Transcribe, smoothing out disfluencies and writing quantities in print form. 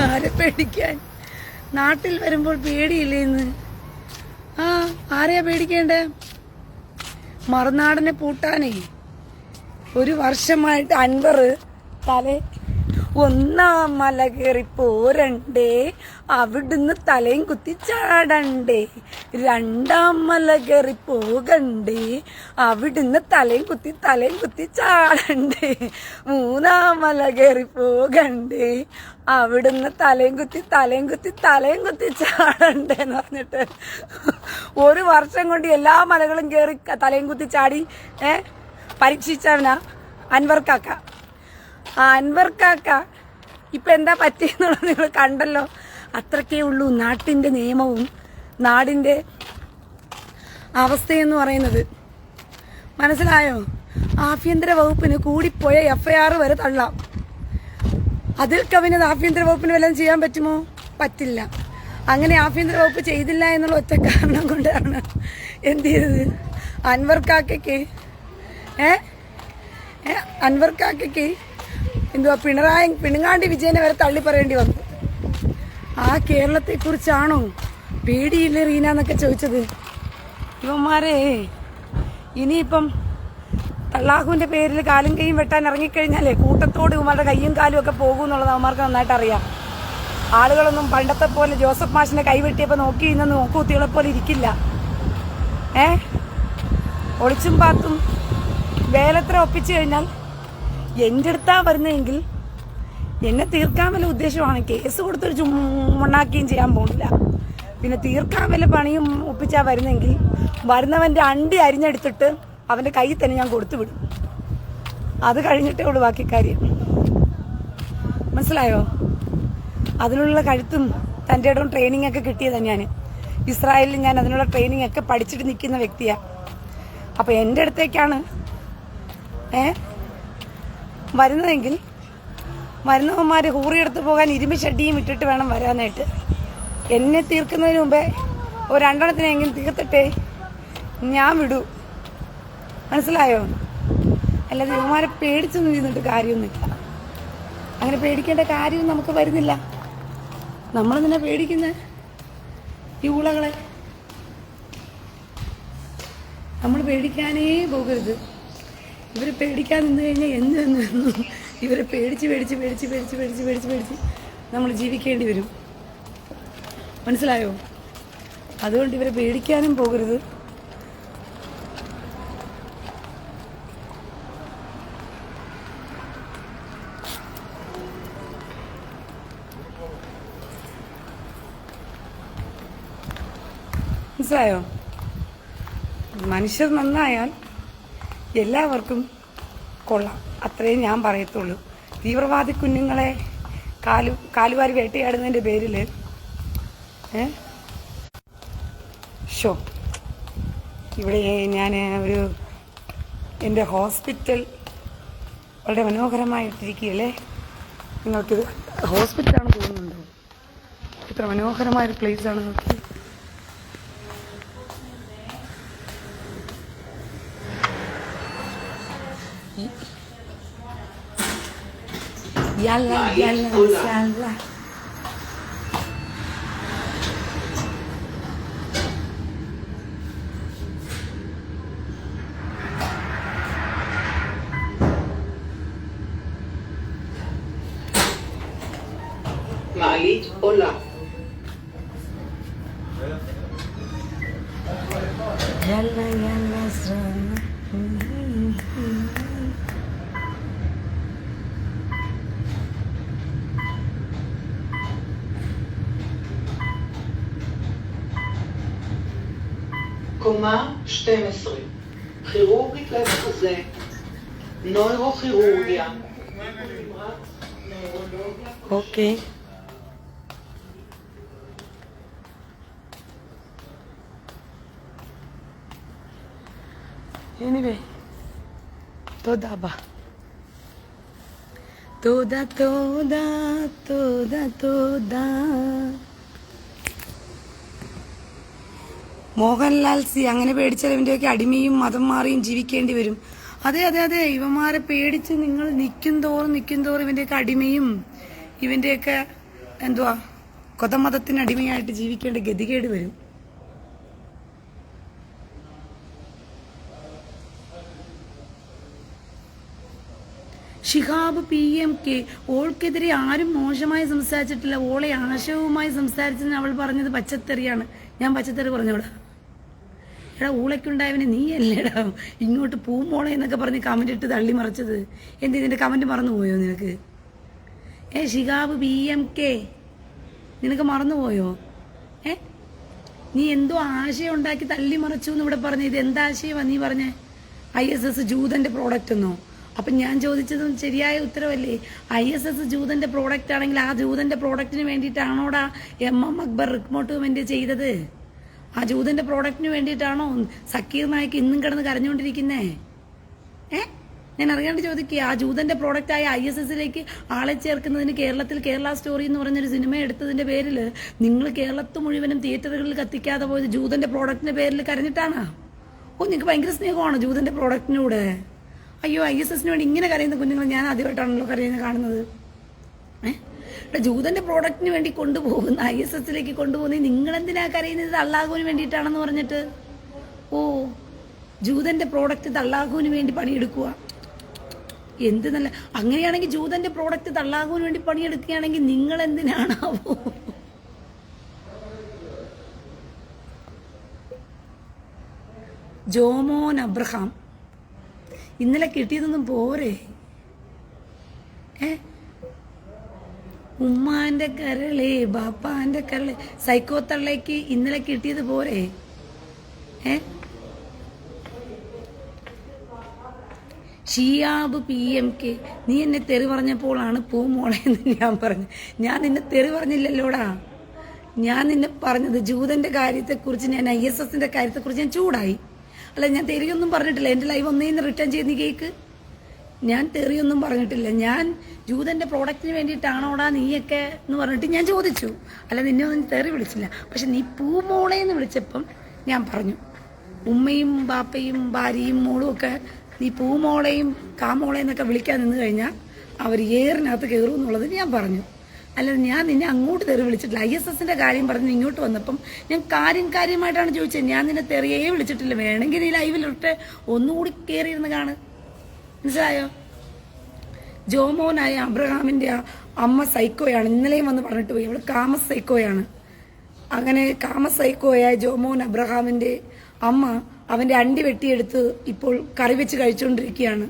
ആരെ പേടിക്കാൻ? നാട്ടിൽ വരുമ്പോൾ പേടിയില്ലേന്ന്? ആരെയാ പേടിക്കേണ്ടേ? മറുനാടനെ പൂട്ടാനേ ഒരു വർഷമായിട്ട് അൻവർ ഒന്നാം മല കയറി പോരണ്ടേ, അവിടുന്ന് തലയും കുത്തി ചാടണ്ടേ. രണ്ടാം മല കയറി പോകണ്ടേ, അവിടുന്ന് തലയും കുത്തി ചാടണ്ടേ. മൂന്നാം മല കയറി പോകണ്ടേ, അവിടുന്ന് തലയും കുത്തി ചാടണ്ടേ എന്ന് പറഞ്ഞിട്ട് ഒരു വർഷം കൊണ്ട് എല്ലാ മലകളും കയറി തലയും കുത്തി ചാടി പരീക്ഷിച്ചവനാ അൻവർ കാക്ക. അൻവർ കാക്ക ഇപ്പൊ എന്താ പറ്റിയെന്നുള്ളത് നിങ്ങൾ കണ്ടല്ലോ. അത്രക്കേ ഉള്ളൂ നാട്ടിന്റെ നിയമവും നാടിന്റെ അവസ്ഥയെന്ന് പറയുന്നത്. മനസ്സിലായോ? ആഭ്യന്തര വകുപ്പിന് കൂടിപ്പോയ FIR വരെ തള്ളാം. അതിൽ കവിഞ്ഞത് ആഭ്യന്തര വകുപ്പിന് വല്ലതും ചെയ്യാൻ പറ്റുമോ? പറ്റില്ല. അങ്ങനെ ആഭ്യന്തര വകുപ്പ് ചെയ്തില്ല എന്നുള്ള ഒറ്റ കാരണം കൊണ്ടാണ് എന്ത് ചെയ്തത്? അൻവർ കാക്കയ്ക്ക് എന്തുവാ പിണങ്ങാണ്ടി വിജയനെ വരെ തള്ളി പറയേണ്ടി വന്നു. ആ കേരളത്തെ കുറിച്ചാണോ പേടിയില്ലേ റീന എന്നൊക്കെ ചോദിച്ചത്? ഇവന്മാരെ ഇനിയിപ്പം തള്ളാഹുവിന്റെ പേരിൽ കാലും കൈയും വെട്ടാൻ ഇറങ്ങിക്കഴിഞ്ഞാലേ കൂട്ടത്തോട് ഇവന്മാരുടെ കയ്യും കാലും ഒക്കെ പോകും എന്നുള്ളത് അവന്മാർക്ക് നന്നായിട്ട് അറിയാം. ആളുകളൊന്നും പണ്ടത്തെ പോലെ ജോസഫ് മാഷിനെ കൈവെട്ടിയപ്പോ നോക്കി ഇന്ന് നോക്കുകുത്തികളെ പോലെ ഇരിക്കില്ല. ഒളിച്ചും പാത്തും വേലത്ര ഒപ്പിച്ചു കഴിഞ്ഞാൽ എൻ്റെ അടുത്താ വരുന്നതെങ്കിൽ എന്നെ തീർക്കാൻ വല്ല ഉദ്ദേശമാണ്. കേസ് കൊടുത്തൊരു ചുമണ്ണാക്കിയും ചെയ്യാൻ പോകുന്നില്ല. പിന്നെ തീർക്കാൻ വല്ല പണിയും ഒപ്പിച്ചാ വരുന്നെങ്കിൽ വരുന്നവന്റെ അണ്ടി അരിഞ്ഞെടുത്തിട്ട് അവന്റെ കയ്യിൽ തന്നെ ഞാൻ കൊടുത്തു വിടും. അത് കഴിഞ്ഞിട്ടേ ഉള്ളൂ ബാക്കി കാര്യം. മനസ്സിലായോ? അതിനുള്ള കഴുത്തും തൻ്റെ ഇടവും ട്രെയിനിങ് ഒക്കെ കിട്ടിയതാണ് ഞാൻ. ഇസ്രായേലിൽ ഞാൻ അതിനുള്ള ട്രെയിനിങ് ഒക്കെ പഠിച്ചിട്ട് നിൽക്കുന്ന വ്യക്തിയാണ്. അപ്പൊ എൻ്റെ അടുത്തേക്കാണ് വരുന്നതെങ്കിൽ വരുന്നവന്മാര് ഹൂറിയെടുത്ത് പോകാൻ ഇരുമ്പ് ഷഡിയും ഇട്ടിട്ട് വേണം വരാനായിട്ട്. എന്നെ തീർക്കുന്നതിന് മുമ്പേ ഒരു രണ്ടെണ്ണത്തിനെങ്കിലും തീർത്തിട്ടേ ഞാൻ വിടൂ. മനസ്സിലായോ? അല്ലാതെ ഇവന്മാരെ പേടിച്ചൊന്നും ഇരുന്നിട്ട് കാര്യമൊന്നുമില്ല. അങ്ങനെ പേടിക്കേണ്ട കാര്യം നമുക്ക് വരുന്നില്ല. നമ്മളെന്തിനാ പേടിക്കുന്നത്? ഈ ഊളകളെ നമ്മൾ പേടിക്കാനേ പോകരുത്. ഇവരെ പേടിക്കാൻ നിന്ന് കഴിഞ്ഞാൽ എന്ന് ഇവരെ പേടിച്ച് നമ്മൾ ജീവിക്കേണ്ടി വരും. മനസ്സിലായോ? അതുകൊണ്ട് ഇവരെ പേടിക്കാനും പോകരുത്. മനസ്സിലായോ? മനുഷ്യർ നന്നായാൽ എല്ലാവർക്കും കൊള്ളാം, അത്രയും ഞാൻ പറയത്തുള്ളൂ. തീവ്രവാദി കുഞ്ഞുങ്ങളെ കാലുവാരി വേട്ടയാടുന്നതിൻ്റെ പേരിൽ ഇവിടെ ഞാൻ എൻ്റെ ഹോസ്പിറ്റൽ വളരെ മനോഹരമായിട്ടിരിക്കുകയല്ലേ. നിങ്ങൾക്ക് ഹോസ്പിറ്റലാണ് തോന്നുന്നുണ്ടോ? ഇത്ര മനോഹരമായൊരു പ്ലേസാണ് നോക്കി. Yalla yalla. מעלית עולה. Yalla sana. קומה 12, כירורגית לב חזה, נוירוכירורגיה. Okay. Anyway, toda. Mohanlal അങ്ങനെ പേടിച്ചാൽ ഇവന്റെയൊക്കെ അടിമയും മതം മാറിയും ജീവിക്കേണ്ടി വരും. അതെ ഇവന്മാരെ പേടിച്ച് നിങ്ങൾ നിൽക്കും തോറും ഇവന്റെയൊക്കെ അടിമയും ഇവന്റെയൊക്കെ എന്തുവാ കൊതമതത്തിന് അടിമയായിട്ട് ജീവിക്കേണ്ട ഗതികേട് വരും. ഷിഹാബ് PMK ഓൾക്കെതിരെ ആരും മോശമായി സംസാരിച്ചിട്ടില്ല. ഓളെ ആശയവുമായി സംസാരിച്ചെന്ന് അവൾ പറഞ്ഞത് പച്ചത്തെറിയാണ്. ഞാൻ പച്ചത്തെറി പറഞ്ഞോടാ? എടാ ഊളയ്ക്കുണ്ടായവന് നീ അല്ലേടാ ഇങ്ങോട്ട് പൂമോളെ എന്നൊക്കെ പറഞ്ഞ് കമന്റ് ഇട്ട് തള്ളി മറിച്ചത്. എന്ത് ഇതിന്റെ കമന്റ് മറന്നുപോയോ നിനക്ക്? ഷിഹാബ് PMK നിനക്ക് മറന്നുപോയോ? നീ എന്തോ ആശയം ഉണ്ടാക്കി തള്ളി മറിച്ചു എന്ന് ഇവിടെ പറഞ്ഞ. ഇത് എന്താശയമാണ് നീ പറഞ്ഞേ? ISS ജൂതന്റെ പ്രോഡക്റ്റ് എന്നോ? അപ്പം ഞാൻ ചോദിച്ചതും ശരിയായ ഉത്തരവല്ലേ? ISS ജൂതന്റെ പ്രോഡക്റ്റ് ആണെങ്കിൽ ആ ജൂതന്റെ പ്രോഡക്റ്റിന് വേണ്ടിയിട്ടാണോടാ MM അക്ബർ റിക്രൂട്ട്മെന്റ് ചെയ്തത്? ആ ജൂതന്റെ പ്രോഡക്റ്റിന് വേണ്ടിയിട്ടാണോ സക്കീർ നായിക്ക് ഇന്നും കിടന്ന് കരഞ്ഞുകൊണ്ടിരിക്കുന്നേ? ഞാൻ അറിയാണ്ട് ചോദിക്കുക. ആ ജൂതന്റെ പ്രോഡക്റ്റായ ISSലേക്ക് ആളെ ചേർക്കുന്നതിന് കേരളത്തിൽ കേരള സ്റ്റോറി എന്ന് പറഞ്ഞൊരു സിനിമ എടുത്തതിന്റെ പേരിൽ നിങ്ങൾ കേരളത്തിൽ മുഴുവനും തിയേറ്ററുകളിൽ കത്തിക്കാതെ പോയത് ജൂതന്റെ പ്രോഡക്റ്റിന്റെ പേരിൽ കരഞ്ഞിട്ടാണ്. നിങ്ങൾക്ക് ഭയങ്കര സ്നേഹമാണോ ജൂതന്റെ പ്രോഡക്റ്റിനൂടെ? അയ്യോ, ISSന് വേണ്ടി ഇങ്ങനെ കരയുന്ന കുഞ്ഞുങ്ങൾ ഞാൻ ആദ്യമായിട്ടാണല്ലോ കരയുന്നത് കാണുന്നത്. ജൂതന്റെ പ്രോഡക്റ്റിന് വേണ്ടി കൊണ്ടുപോകുന്ന ISSലേക്ക് കൊണ്ടുപോകുന്നത് നിങ്ങളെന്തിനാ കരയുന്നത്? അള്ളാഹുവിന് വേണ്ടിയിട്ടാണെന്ന് പറഞ്ഞിട്ട്. ഓ, ജൂതന്റെ പ്രോഡക്റ്റ് തള്ളാഹുവിന് വേണ്ടി പണിയെടുക്കുക. എന്ത് നല്ല. അങ്ങനെയാണെങ്കിൽ ജൂതന്റെ പ്രോഡക്റ്റ് തള്ളാഹുവിന് വേണ്ടി പണിയെടുക്കുകയാണെങ്കിൽ നിങ്ങൾ എന്തിനാണാവോ? ജോമോൻ അബ്രഹാം ഇന്നലെ കിട്ടിയതൊന്നും പോരെ? ഉമ്മാന്റെ കരളേ ബാപ്പാന്റെ കരളേ സൈക്കോ തള്ളേക്ക് ഇന്നലെ കിട്ടിയത് പോരെ? ഷിയാബ് PMK നീ എന്നെ തെറി പറഞ്ഞപ്പോഴാണ് പൂമോളെ എന്ന് ഞാൻ പറഞ്ഞു. ഞാൻ നിന്നെ തെറി പറഞ്ഞില്ലല്ലോടാ. ഞാൻ നിന്നെ പറഞ്ഞത് ജൂതന്റെ കാര്യത്തെക്കുറിച്ച്, ഞാൻ ISSന്റെ കാര്യത്തെക്കുറിച്ച് ഞാൻ ചൂടായി. അല്ല, ഞാൻ തെറിയൊന്നും പറഞ്ഞിട്ടില്ല. എൻ്റെ ലൈവ് ഒന്നേന്ന് റിട്ടേൺ ചെയ്ത് നീ കേക്ക്. ഞാൻ തെറിയൊന്നും പറഞ്ഞിട്ടില്ല. ഞാൻ ജൂതന്റെ പ്രോഡക്റ്റിന് വേണ്ടിയിട്ടാണോടാ നീയൊക്കെ എന്ന് പറഞ്ഞിട്ട് ഞാൻ ചോദിച്ചു. അല്ല, നിന്നെ ഒന്നും തെറി വിളിച്ചില്ല. പക്ഷെ നീ പൂമോളെ എന്ന് വിളിച്ചപ്പം ഞാൻ പറഞ്ഞു. ഉമ്മയും ബാപ്പയും ഭാര്യയും മോളും ഒക്കെ നീ പൂമോളെയും കാമോളെ എന്നൊക്കെ വിളിക്കാൻ നിന്ന് കഴിഞ്ഞാൽ അവർ ഏറിനകത്ത് കയറും എന്നുള്ളത് ഞാൻ പറഞ്ഞു. അല്ലാതെ ഞാൻ നിന്നെ അങ്ങോട്ട് തെറി വിളിച്ചിട്ടില്ല. ISSന്റെ കാര്യം പറഞ്ഞ് ഇങ്ങോട്ട് വന്നപ്പം ഞാൻ കാര്യമായിട്ടാണ് ചോദിച്ചത്. ഞാൻ നിന്നെ തെറിയേ വിളിച്ചിട്ടില്ല. വേണമെങ്കിൽ നീ ലൈവിലിട്ട് ഒന്നുകൂടി കയറിയിരുന്ന് കാണ്. മനസ്സിലായോ? ജോമോനായ അബ്രഹാമിന്റെ അമ്മ സൈക്കോയാണ്. ഇന്നലെയും വന്ന് പറഞ്ഞിട്ട് പോയി. അവൾ കാമസൈക്കോയാണ്. അങ്ങനെ കാമസൈക്കോയായ ജോമോൻ അബ്രഹാമിന്റെ അമ്മ അവന്റെ അണ്ടി വെട്ടിയെടുത്ത് ഇപ്പോൾ കറി വെച്ച് കഴിച്ചുകൊണ്ടിരിക്കുകയാണ്.